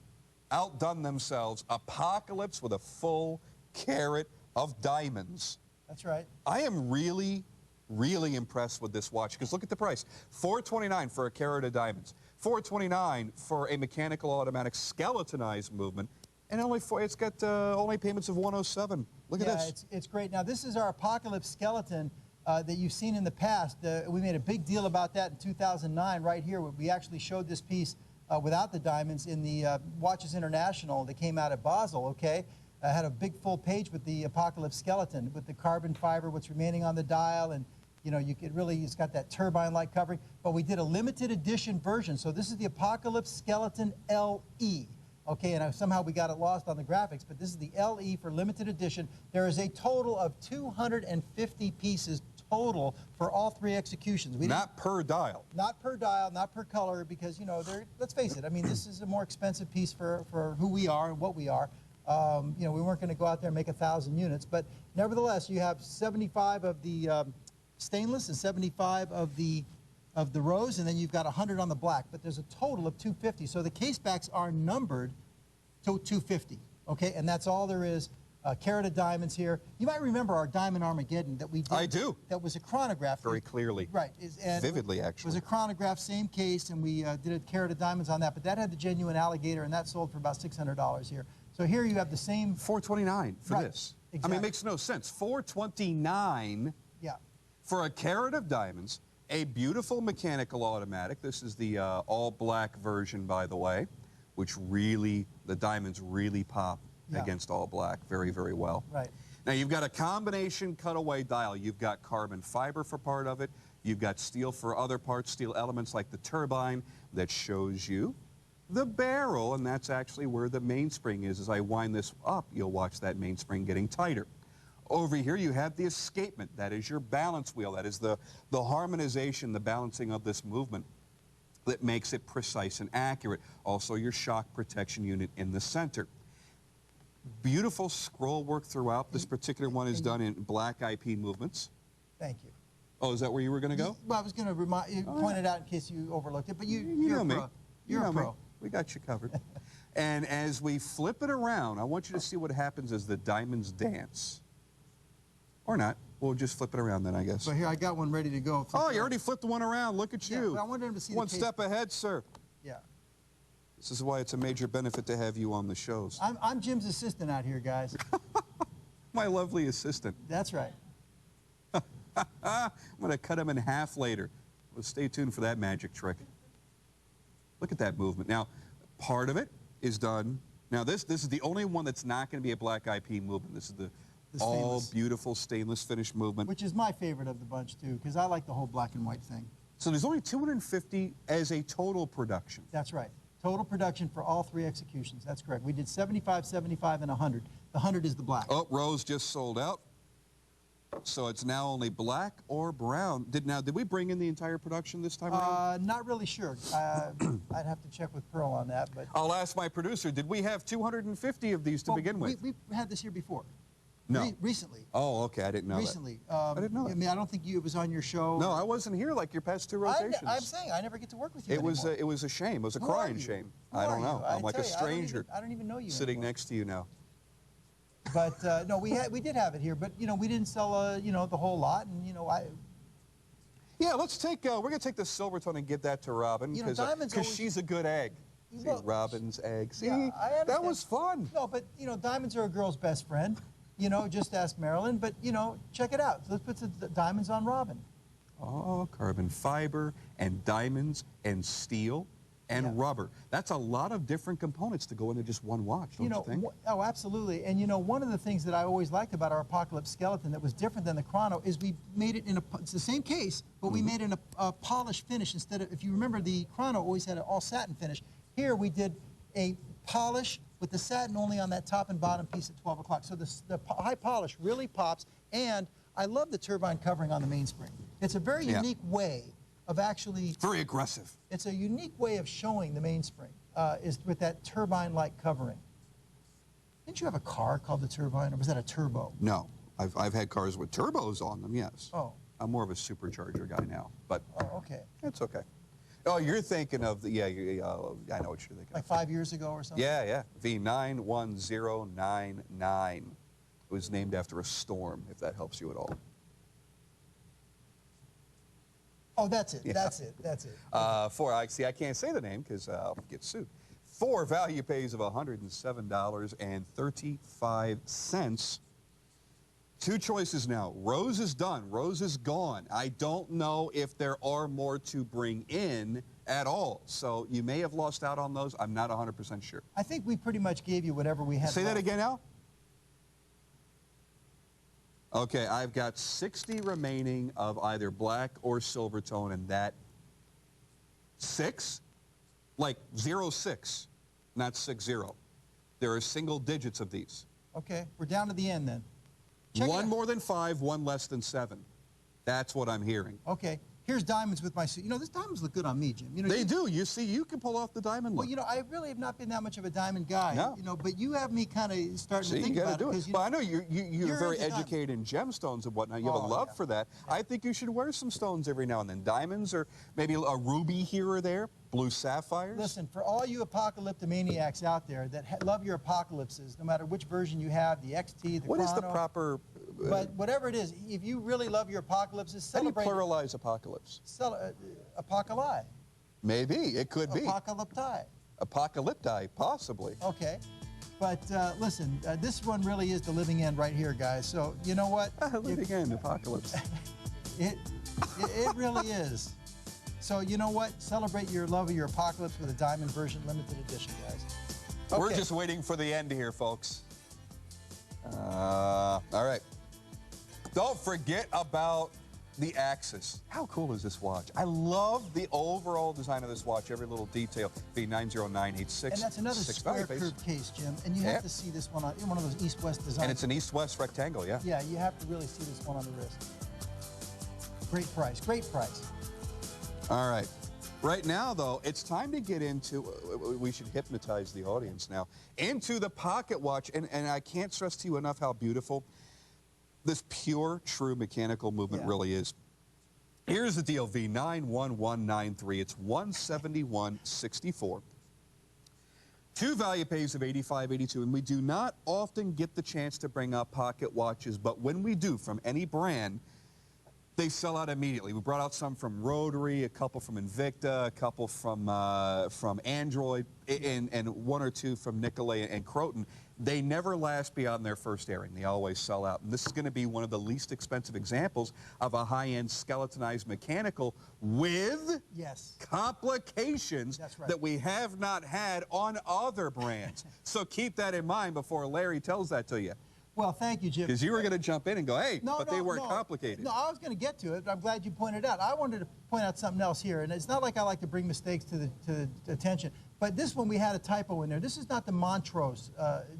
outdone themselves Apocalypse with a full carat of diamonds. That's right. I am really, really impressed with this watch because look at the price. $429 for a carat of diamonds. $429 for a mechanical automatic skeletonized movement. And it's got only payments of $107. Look at this. It's great. Now, this is our Apocalypse skeleton that you've seen in the past. We made a big deal about that in 2009 right here. We actually showed this piece without the diamonds in the Watches International that came out at Basel, okay? Had a big full page with the Apocalypse skeleton with the carbon fiber, what's remaining on the dial, and you know, it's got that turbine-like covering. But we did a limited edition version. So this is the Apocalypse Skeleton LE. Okay, and somehow we got it lost on the graphics, but this is the LE for limited edition. There is a total of 250 pieces total for all three executions. Not per dial. Not per dial, not per color, because, you know, let's face it, I mean, this is a more expensive piece for who we are and what we are. You know, we weren't going to go out there and make 1,000 units, but nevertheless, you have 75 of the stainless and 75 of the rose, and then you've got 100 on the black, but there's a total of 250. So the case backs are numbered to 250, okay? And that's all there is. A carat of diamonds here. You might remember our Diamond Armageddon that we did. I do. That was a chronograph. Very clearly. Right. And vividly, actually. It was a chronograph, same case, and we did a carat of diamonds on that, but that had the genuine alligator, and that sold for about $600 here. So here you have the same. $429 for this. Exactly. I mean, it makes no sense. $429 for a carat of diamonds, a beautiful mechanical automatic. This is the all-black version, by the way, which really, the diamonds really pop against all black very, very well. Right. Now, you've got a combination cutaway dial. You've got carbon fiber for part of it. You've got steel for other parts, steel elements like the turbine that shows you the barrel, and that's actually where the mainspring is. As I wind this up, you'll watch that mainspring getting tighter. Over here, you have the escapement. That is your balance wheel. That is the harmonization, the balancing of this movement that makes it precise and accurate. Also, your shock protection unit in the center. Beautiful scroll work throughout. This particular one is done in black IP movements. Thank you. Oh, is that where you were going to go? Well, I was going to point it out in case you overlooked it, but you're know a me. pro. You're a pro. We got you covered. And as we flip it around, I want you to see what happens as the diamonds dance. Or not. We'll just flip it around then, I guess. So here, I got one ready to go. Oh, you already flipped one around. Look at you. I wanted him to see one step ahead, sir. Yeah. This is why it's a major benefit to have you on the shows. I'm Jim's assistant out here, guys. My lovely assistant. That's right. I'm going to cut him in half later. Well, stay tuned for that magic trick. Look at that movement. Now, part of it is done. Now, this is the only one that's not going to be a black IP movement. This is the all beautiful stainless finish movement. Which is my favorite of the bunch, too, because I like the whole black and white thing. So there's only 250 as a total production. That's right. Total production for all three executions. That's correct. We did 75, 75, and 100. The 100 is the black. Oh, Rose just sold out. So it's now only black or brown. Did we bring in the entire production this time around? Not really sure. I'd have to check with Pearl on that. But I'll ask my producer, did we have 250 of these to begin with? We had this here before. No. Recently. Oh, okay. I didn't know Recently. that. I didn't know that. I mean, I don't think it was on your show. No, I wasn't here like your past 2 rotations. I'm saying I never get to work with you It was anymore. it was a shame. It was a Who crying are you? shame. Who I are don't know. you? I'm like a stranger. I don't even know you sitting anymore. next to you now. But no, we did have it here, but we didn't sell the whole lot, and Yeah, let's take. We're gonna take the Silvertone and give that to Robin because always- she's a good egg. See, Well, Robin's egg. See, yeah, I that understand. was fun. No, but diamonds are a girl's best friend. Just ask Marilyn. But check it out. So let's put the diamonds on Robin. Oh, carbon fiber and diamonds and steel and rubber. That's a lot of different components to go into just one watch, don't you think? Oh, absolutely. And one of the things that I always liked about our Apocalypse Skeleton that was different than the Chrono is we made it it's the same case, but we made it in a polished finish instead of, if you remember, the Chrono always had an all satin finish. Here we did a polish with the satin only on that top and bottom piece at 12 o'clock. So the high polish really pops, and I love the turbine covering on the mainspring. It's a very unique way of actually... Very aggressive. It's a unique way of showing the mainspring, is with that turbine-like covering. Didn't you have a car called the Turbine, or was that a turbo? No, I've had cars with turbos on them, yes. Oh. I'm more of a supercharger guy now, but Oh, okay. it's okay. Oh, you're thinking of the, I know what you're thinking Like of. 5 years ago or something? Yeah, V91099. It was named after a storm, if that helps you at all. Oh, that's it. That's it. That's it. I can't say the name because I'll get sued. 4 value pays of $107.35. 2 choices now. Rose is done. Rose is gone. I don't know if there are more to bring in at all. So you may have lost out on those. I'm not 100% sure. I think we pretty much gave you whatever we had. Say that left. again, Al. Okay, I've got 60 remaining of either black or Silvertone, and that 6? Like 06, not 60. There are single digits of these. Okay, we're down to the end then. Check it One out. more than 5, one less than 7. That's what I'm hearing. Okay, here's diamonds with my suit. These diamonds look good on me, Jim. They do. You see, you can pull off the diamond look. Well, I really have not been that much of a diamond guy. No. But you have me kind of starting See, to think you got about to do it. it. Well, I know you're very into diamonds. educated in gemstones and whatnot. You have a love for that. I think you should wear some stones every now and then. Diamonds or maybe a ruby here or there. Blue sapphires. Listen, for all you apocalyptomaniacs out there that love your apocalypses, no matter which version you have, the XT, the What is the Chrono, proper... but whatever it is, if you really love your apocalypses, how do you celebrate. pluralize apocalypse? Apocalypse. Maybe. It could be. Apocalypti. Apocalypti, possibly. Okay. But listen, this one really is the living end right here, guys. So you know what? Living end, apocalypse. It really is. So you know what? Celebrate your love of your apocalypse with a diamond version limited edition, guys. Okay. We're just waiting for the end here, folks. All right. Don't forget about the axis. How cool is this watch? I love the overall design of this watch, every little detail. V90986. And that's another 6 square value pays. curved case, Jim. And you have to see this one on one of those east-west designs. And it's an east-west rectangle, yeah. Yeah, you have to really see this one on the wrist. Great price. Great price. All right. Right now, though, it's time to get into, we should hypnotize the audience now, into the pocket watch. And I can't stress to you enough how beautiful this pure, true mechanical movement really is. Here's the deal, V91193. It's $171.64. 2 value pays of $85.82. And we do not often get the chance to bring up pocket watches, but when we do, from any brand, they sell out immediately. We brought out some from Rotary, a couple from Invicta, a couple from Android, and 1 or 2 from Nicolay and Croton. They never last beyond their first airing. They always sell out. And this is going to be one of the least expensive examples of a high-end skeletonized mechanical with complications that we have not had on other brands. So keep that in mind before Larry tells that to you. Well, thank you, Jim. Because you were going to jump in and go, hey, they weren't complicated. No, I was going to get to it, but I'm glad you pointed it out. I wanted to point out something else here, and it's not like I like to bring mistakes to the attention, but this one we had a typo in there. This is not the Montrose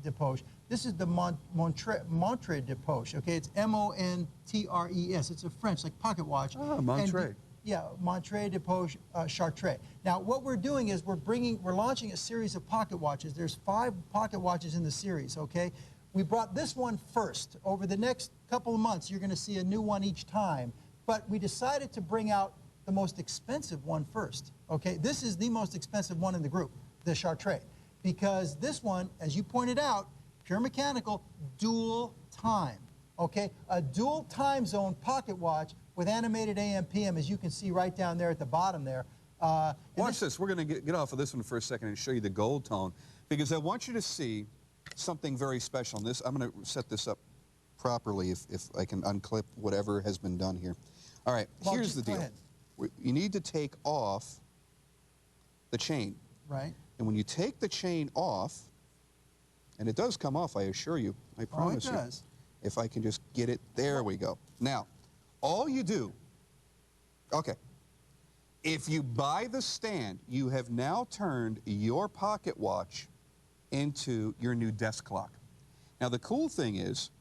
de Poche. This is the Montre de Poche, okay? It's M-O-N-T-R-E-S. It's a French, like pocket watch. Oh, Montre. Yeah, Montre de Poche Chartres. Now, what we're doing is we're launching a series of pocket watches. There's 5 pocket watches in the series, okay? We brought this one first. Over the next couple of months, you're going to see a new one each time. But we decided to bring out the most expensive one first. Okay, this is the most expensive one in the group, the Chartres, because this one, as you pointed out, pure mechanical, dual time. Okay, a dual time zone pocket watch with animated AM/PM, as you can see right down there at the bottom there. Watch this. We're going to get off of this one for a second and show you the gold tone, because I want you to see something very special. This, I'm going to set this up properly if I can unclip whatever has been done here. All right, Well, here's the go deal. ahead. You need to take off the chain. Right. And when you take the chain off, and it does come off, I assure you, I promise you. Oh, it does. If I can just get it, there we go. Now, all you do, okay, if you buy the stand, you have now turned your pocket watch into your new desk clock. Now, the cool thing is,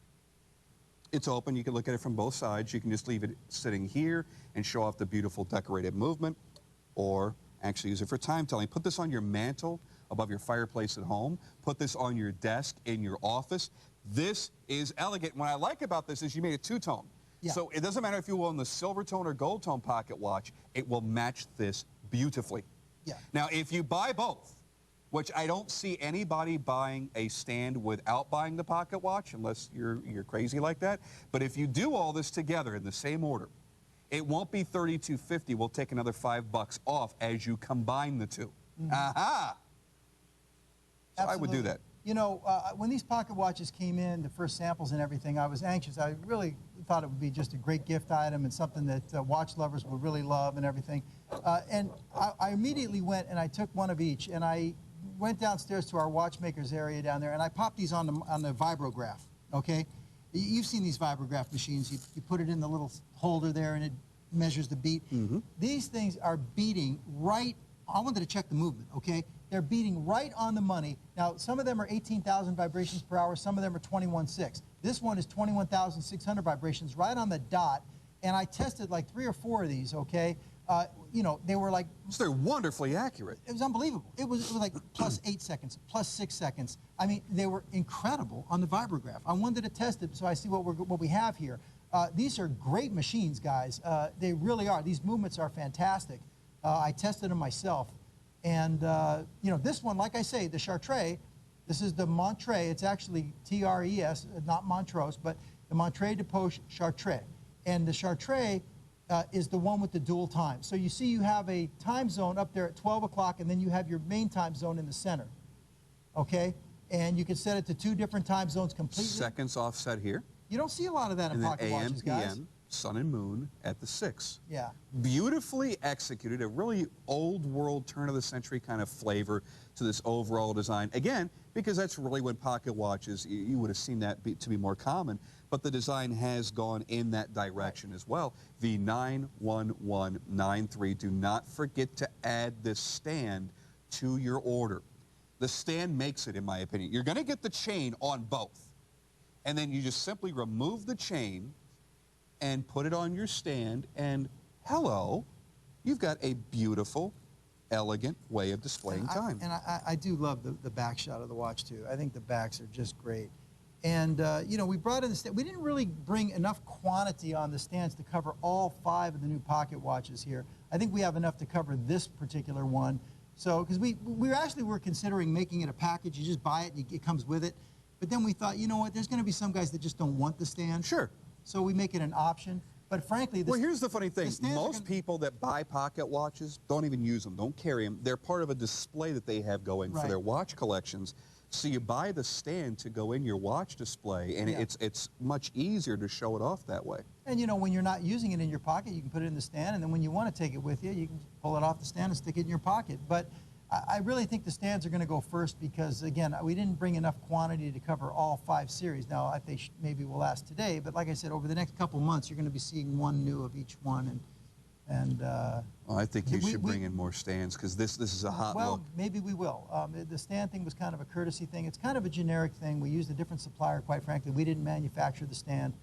it's open. You can look at it from both sides. You can just leave it sitting here and show off the beautiful decorated movement, or actually use it for time telling. Put this on your mantle above your fireplace at home. Put this on your desk in your office. This is elegant. What I like about this is you made it two-tone. Yeah. So it doesn't matter if you own the silver tone or gold tone pocket watch, it will match this beautifully. Yeah. Now, if you buy both, which I don't see anybody buying a stand without buying the pocket watch, unless you're crazy like that. But if you do all this together in the same order, it won't be $32.50. We'll take another $5 off as you combine the two. Mm-hmm. Aha! So I would do Absolutely. that. You know, when these pocket watches came in, the first samples and everything, I was anxious. I really thought it would be just a great gift item and something that watch lovers would really love and everything. And I immediately went and I took one of each, and I went downstairs to our watchmakers area down there, and I popped these on the vibrograph, okay? You've seen these vibrograph machines. You put it in the little holder there, and it measures the beat. Mm-hmm. These things are beating right, I wanted to check the movement, okay? They're beating right on the money. Now, some of them are 18,000 vibrations per hour. Some of them are 21.6. This one is 21,600 vibrations, right on the dot. And I tested like 3 or 4 of these, okay? You know, they were like... So they're wonderfully accurate. It was unbelievable. It was like plus 8 seconds, plus 6 seconds. I mean, they were incredible on the vibrograph. I wanted to test it so I see what we have here. These are great machines, guys. They really are. These movements are fantastic. I tested them myself. And, you know, this one, like I say, the Chartres, this is the Montres. It's actually T-R-E-S, not Montrose, but the Montres de Poche Chartres. And the Chartres is the one with the dual time. So you see you have a time zone up there at 12 o'clock, and then you have your main time zone in the center, okay? And you can set it to 2 different time zones completely. Seconds offset here. You don't see a lot of that in And then pocket AM, watches, guys. PM, sun and moon at the 6. Yeah. Beautifully executed, a really old world turn of the century kind of flavor to this overall design. Again, because that's really when pocket watches, you would have seen that to be more common, but the design has gone in that direction as well. V91193, do not forget to add this stand to your order. The stand makes it, in my opinion. You're going to get the chain on both, and then you just simply remove the chain and put it on your stand, and hello, you've got a beautiful, elegant way of displaying time. I do love the back shot of the watch, too. I think the backs are just great. And, you know, we brought in the stand. We didn't really bring enough quantity on the stands to cover all 5 of the new pocket watches here. I think we have enough to cover this particular one. So, because we actually were considering making it a package. You just buy it, and it comes with it. But then we thought, you know what, there's going to be some guys that just don't want the stand. Sure. So we make it an option. But frankly, well, here's the funny thing. Most people that buy pocket watches don't even use them, don't carry them. They're part of a display that they have going for their watch collections. So you buy the stand to go in your watch display, and it's much easier to show it off that way. And, you know, when you're not using it in your pocket, you can put it in the stand, and then when you want to take it with you, you can pull it off the stand and stick it in your pocket. But I really think the stands are going to go first because, again, we didn't bring enough quantity to cover all 5 series. Now, I think maybe we'll ask today, but like I said, over the next couple months, you're going to be seeing one new of each one. Well, I think you should bring in more stands because this is a hot look. Well, maybe we will. The stand thing was kind of a courtesy thing. It's kind of a generic thing. We used a different supplier, quite frankly. We didn't manufacture the stand.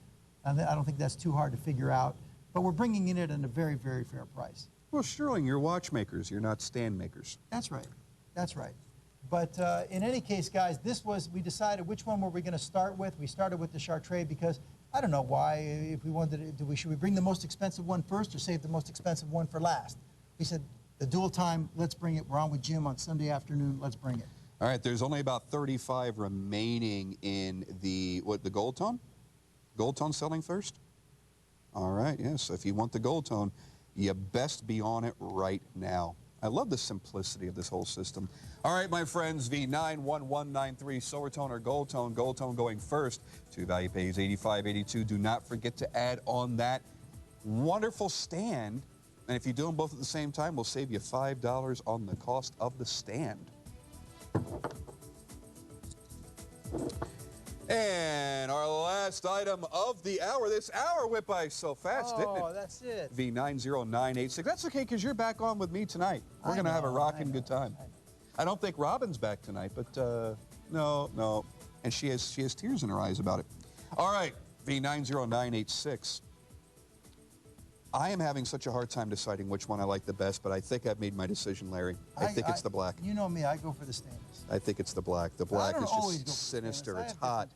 I don't think that's too hard to figure out. But we're bringing in it at a very, very fair price. Well, Stuhrling, you're watchmakers. You're not stand makers. That's right. That's right. But in any case, guys, we decided which one were we going to start with. We started with the Chartres because I don't know why. If we wanted to, should we bring the most expensive one first or save the most expensive one for last? We said the dual time, let's bring it. We're on with Jim on Sunday afternoon. Let's bring it. All right, there's only about 35 remaining in the gold tone? Gold tone selling first? All right, yes, if you want the gold tone, you best be on it right now. I love the simplicity of this whole system. All right, my friends, V91193, silver tone or gold tone going first. Two value pays $85.82. Do not forget to add on that wonderful stand. And if you do them both at the same time, we'll save you $5 on the cost of the stand. And our last item of the hour. This hour went by so fast, didn't it? Oh, that's it. V90986. That's okay, because you're back on with me tonight. We're going to have a rocking good time. I don't think Robin's back tonight, but no. And she has tears in her eyes about it. All right, V90986. I am having such a hard time deciding which one I like the best, but I think I've made my decision, Larry. I think it's the black. You know me, I go for the stainless. I think it's the black. The black is just sinister. It's hot.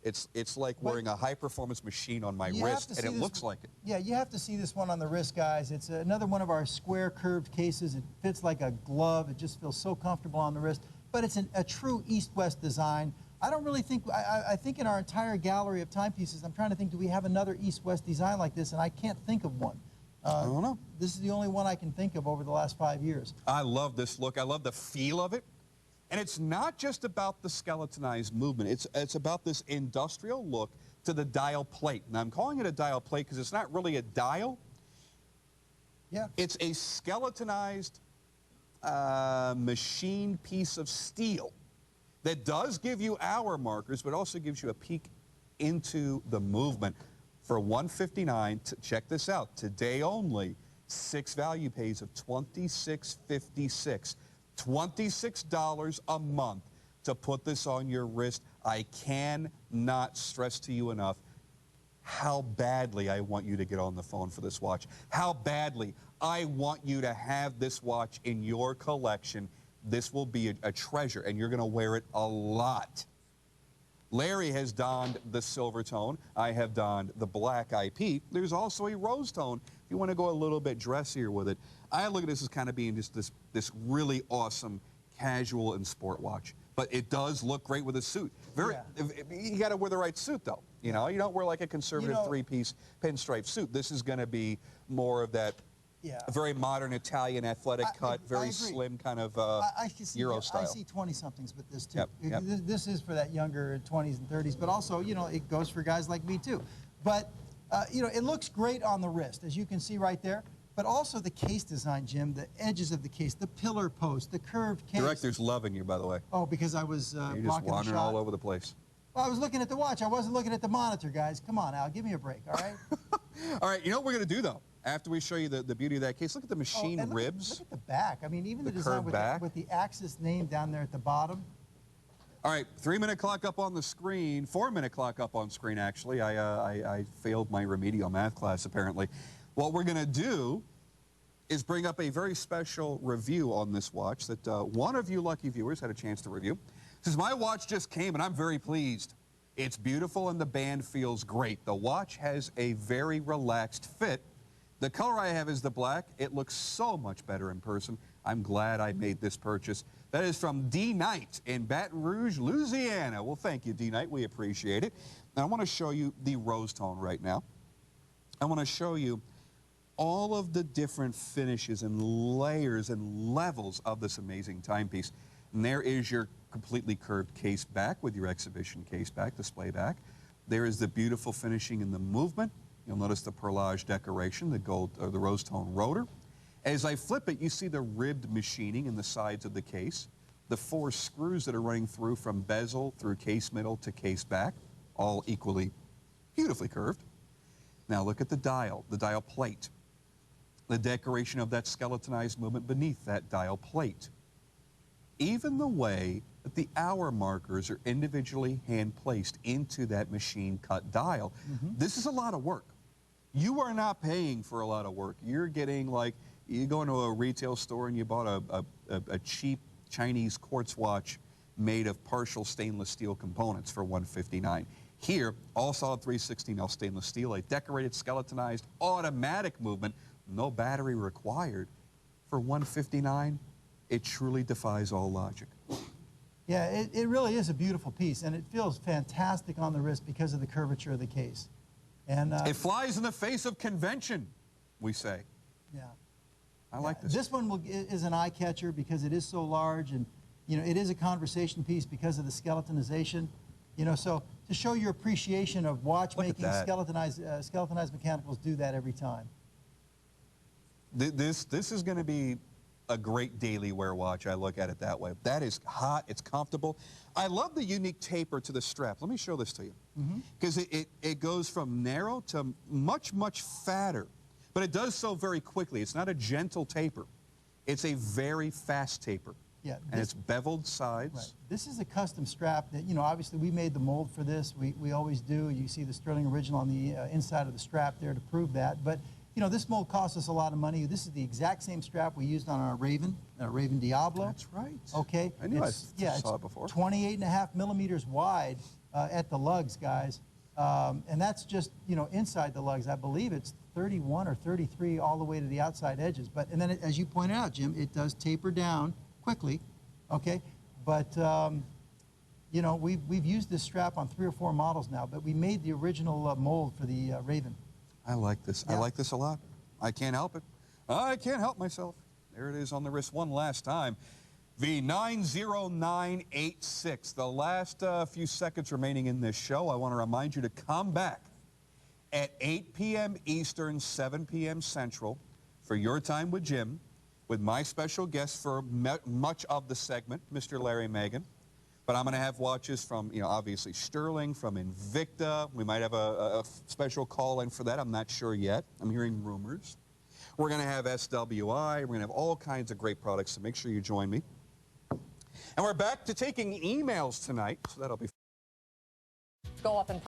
It's like wearing a high-performance machine on my wrist, and it looks like it. Yeah, you have to see this one on the wrist, guys. It's another one of our square curved cases. It fits like a glove. It just feels so comfortable on the wrist. But it's a true East-West design. I don't really think, I think in our entire gallery of timepieces, I'm trying to think, do we have another East-West design like this? And I can't think of one. I don't know. This is the only one I can think of over the last 5 years. I love this look. I love the feel of it. And it's not just about the skeletonized movement. It's about this industrial look to the dial plate. Now, I'm calling it a dial plate because it's not really a dial. Yeah. It's a skeletonized machine piece of steel that does give you hour markers, but also gives you a peek into the movement. For $159, check this out, today only, 6 value pays of $26.56. $26 a month to put this on your wrist. I cannot stress to you enough how badly I want you to get on the phone for this watch. How badly I want you to have this watch in your collection. This will be a treasure, and you're going to wear it a lot. Larry has donned the silver tone. I have donned the black IP. There's also a rose tone if you want to go a little bit dressier with it. I look at this as kind of being just this really awesome casual and sport watch. But it does look great with a suit. You got to wear the right suit, though. You know, you don't wear like a conservative three-piece pinstripe suit. This is going to be more of that very modern Italian athletic cut, very slim kind of Euro style. I see 20-somethings with this, too. This is for that younger 20s and 30s, but also, you know, it goes for guys like me, too. But, you know, it looks great on the wrist, as you can see right there. But also the case design, Jim, the edges of the case, the pillar post, the curved case. Director's loving you, by the way. Oh, because I was You're just wandering all over the place. Well, I was looking at the watch. I wasn't looking at the monitor, guys. Come on, Al. Give me a break, all right? All right, you know what we're going to do, though? After we show you the beauty of that case, look at the machine ribs. Look at the back. I mean, even the design with the Axis name down there at the bottom. All right, 3-minute clock up on the screen, 4-minute clock up on screen, actually. I failed my remedial math class, apparently. What we're going to do is bring up a very special review on this watch that one of you lucky viewers had a chance to review. Says, my watch just came and I'm very pleased. It's beautiful and the band feels great. The watch has a very relaxed fit. The color I have is the black. It looks so much better in person. I'm glad I made this purchase. That is from D. Knight in Baton Rouge, Louisiana. Well, thank you, D. Knight. We appreciate it. Now, I want to show you the rose tone right now. I want to show you all of the different finishes and layers and levels of this amazing timepiece. And there is your completely curved case back with your exhibition case back, display back. There is the beautiful finishing in the movement. You'll notice the perlage decoration, the gold or the rose tone rotor. As I flip it, you see the ribbed machining in the sides of the case, the 4 screws that are running through from bezel through case middle to case back, all equally beautifully curved. Now look at the dial plate. The decoration of that skeletonized movement beneath that dial plate. Even the way that the hour markers are individually hand-placed into that machine-cut dial. This is a lot of work. You are not paying for a lot of work. You're getting like, you go into a retail store and you bought a cheap Chinese quartz watch made of partial stainless steel components for $159. Here, all solid 316L stainless steel, a decorated skeletonized automatic movement, no battery required. For $159, it truly defies all logic. Yeah, it really is a beautiful piece, and it feels fantastic on the wrist because of the curvature of the case. And it flies in the face of convention, we say. Yeah. I like this. This one is an eye catcher because it is so large, and you know, it is a conversation piece because of the skeletonization. You know, so to show your appreciation of watchmaking, skeletonized mechanicals do that every time. This is going to be a great daily wear watch. I look at it that way. That is hot. It's comfortable. I love the unique taper to the strap. Let me show this to you. Because it goes from narrow to much, much fatter. But it does so very quickly. It's not a gentle taper. It's a very fast taper. Yeah, and it's beveled sides. Right. This is a custom strap that, you know, obviously we made the mold for this. We always do. You see the Stuhrling original on the inside of the strap there to prove that. But, you know, this mold cost us a lot of money. This is the exact same strap we used on our Raven Diablo. That's right. Okay. I knew I saw it before. 28.5 millimeters wide at the lugs, guys. And that's just, you know, inside the lugs. I believe it's 31 or 33 all the way to the outside edges. But, and then as you pointed out, Jim, it does taper down quickly, okay? But, you know, we've used this strap on 3 or 4 models now, but we made the original mold for the Raven. I like this. Yeah. I like this a lot. I can't help it. I can't help myself. There it is on the wrist one last time. The 90986. The last few seconds remaining in this show. I want to remind you to come back at 8 p.m. Eastern, 7 p.m. Central for Your Time with Jim, with my special guest for much of the segment, Mr. Larry Magen. But I'm going to have watches from, you know, obviously Stuhrling, from Invicta. We might have a special call in for that. I'm not sure yet. I'm hearing rumors. We're going to have SWI. We're going to have all kinds of great products, so make sure you join me. And we're back to taking emails tonight, so that'll be fun. Go up and